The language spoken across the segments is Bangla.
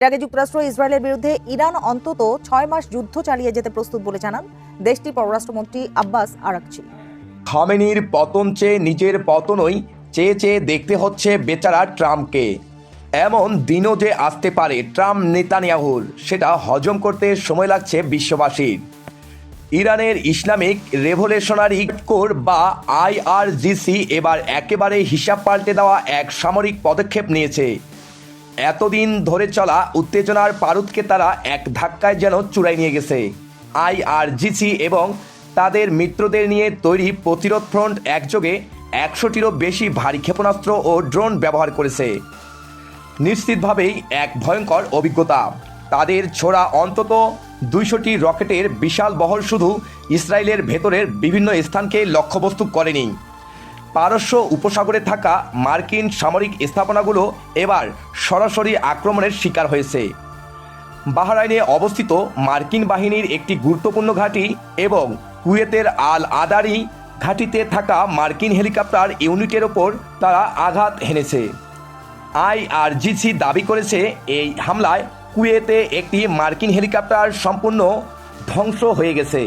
এর আগে যুক্তরাষ্ট্র ইসরায়েলের বিরুদ্ধে ইরান অন্তত 6 মাস যুদ্ধ চালিয়ে যেতে প্রস্তুত বলে জানান দেশটির পররাষ্ট্রমন্ত্রী আব্বাস আরাকচি। খামেনির পতন চেয়ে নিজের পতনই চেয়ে চেয়ে দেখতে হচ্ছে বেচারা ট্রাম্পকে। এমন দিনও যে আসতে পারে ট্রাম্প নেতানিয়াহুর, সেটা হজম করতে সময় লাগছে বিশ্ববাসীর। ইরানের ইসলামিক রেভলিউশনারি কোর বা IRGC এবার একেবারে হিসাব পাল্টে দেওয়া এক সামরিক পদক্ষেপ নিয়েছে। এতদিন ধরে চলা উত্তেজনার পারুদকে তারা এক ধাক্কায় যেন চূড়ায় নিয়ে গেছে। IRGC এবং তাদের মিত্রদের নিয়ে তৈরি প্রতিরোধ ফ্রন্ট একযোগে 100টিরও বেশি ভারী ক্ষেপণাস্ত্র ও ড্রোন ব্যবহার করেছে। নিশ্চিতভাবেই এক ভয়ঙ্কর অভিজ্ঞতা। তাদের ছোড়া অন্তত 200টি রকেটের বিশাল বহর শুধু ইসরায়েলের ভেতরের বিভিন্ন স্থানকে লক্ষ্যবস্তু করেনি। পারস্য উপসাগরে থাকা মার্কিন সামরিক স্থাপনাগুলো এবার সরাসরি আক্রমণের শিকার হয়েছে। বাহরাইনে অবস্থিত মার্কিন বাহিনীর একটি গুরুত্বপূর্ণ ঘাঁটি এবং কুয়েতের আল আদারি ঘাঁটিতে থাকা মার্কিন হেলিকপ্টার ইউনিটের ওপর তারা আঘাত হেনেছে। IRGC দাবি করেছে এই হামলায় কুয়েতে একটি মার্কিন হেলিকপ্টার সম্পূর্ণ ধ্বংস হয়ে গেছে।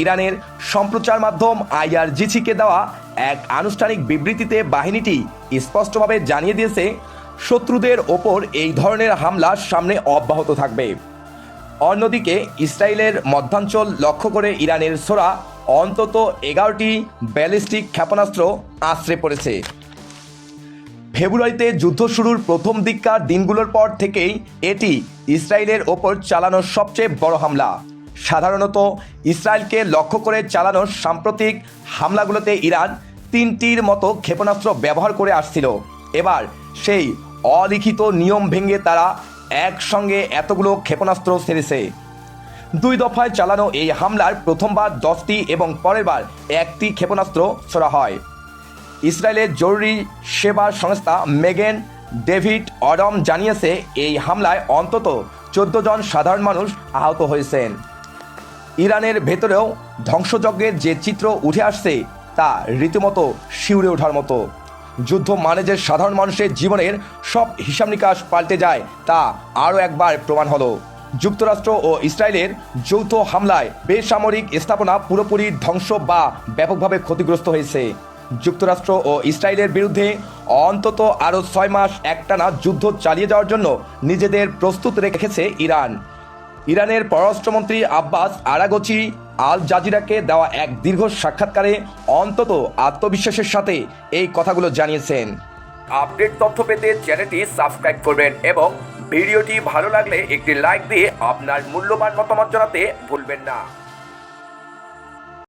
ইরানের সম্প্রচার মাধ্যম IRGCকে দেওয়া এক আনুষ্ঠানিক বিবৃতিতে বাহিনীটি স্পষ্টভাবে জানিয়ে দিয়েছে, শত্রুদের ওপর এই ধরনের হামলা সামনে অব্যাহত থাকবে। অন্যদিকে ইসরায়েলের মধ্যাঞ্চল লক্ষ্য করে ইরানের ছোড়া অন্তত 11টি ব্যালিস্টিক ক্ষেপণাস্ত্র আছড়ে পড়েছে। ফেব্রুয়ারিতে যুদ্ধ শুরুর প্রথম দিককার দিনগুলোর পর থেকেই এটি ইসরায়েলের ওপর চালানো সবচেয়ে বড় হামলা। সাধারণত ইসরায়েলকে লক্ষ্য করে চালানো সাম্প্রতিক হামলাগুলোতে ইরান 3টির মতো ক্ষেপণাস্ত্র ব্যবহার করে আসছিল। এবার সেই অলিখিত নিয়ম ভেঙে তারা একসঙ্গে এতগুলো ক্ষেপণাস্ত্র ছেড়েছে। 2 দফায় চালানো এই হামলার প্রথমবার 10টি এবং পরের বার 1টি ক্ষেপণাস্ত্র ছোড়া হয়। ইসরায়েলের জরুরি সেবা সংস্থা মেগেন ডেভিড অডম জানিয়েছে, এই হামলায় অন্তত 14 জন সাধারণ মানুষ আহত হয়েছেন। ইরানের ভেতরেও ধ্বংসযজ্ঞের যে চিত্র উঠে আসছে তা রীতিমতো শিউরে ওঠার মতো। যুদ্ধ মানে যে সাধারণ মানুষের জীবনের সব হিসাব নিকাশ পাল্টে যায় তা আরও একবার প্রমাণ হলো। যুক্তরাষ্ট্র ও ইসরায়েলের যৌথ হামলায় বেসামরিক স্থাপনা পুরোপুরি ধ্বংস বা ব্যাপকভাবে ক্ষতিগ্রস্ত হয়েছে। যুক্তরাষ্ট্র ও ইসরায়েলের বিরুদ্ধে অন্তত আরও 6 মাস একটানা যুদ্ধ চালিয়ে যাওয়ার জন্য নিজেদের প্রস্তুত রেখেছে ইরান। ইরানের পররাষ্ট্রমন্ত্রী আব্বাস আরাগচি আল জাজিরাকে দেওয়া এক দীর্ঘ সাক্ষাৎকারে অন্তত আত্মবিশ্বাসের সাথে এই কথাগুলো জানিয়েছেন। আপডেট তথ্য পেতে চ্যানেলটি সাবস্ক্রাইব করবেন এবং ভিডিওটি ভালো লাগলে একটি লাইক দিয়ে আপনার মূল্যবান মতামত জানাতে ভুলবেন না।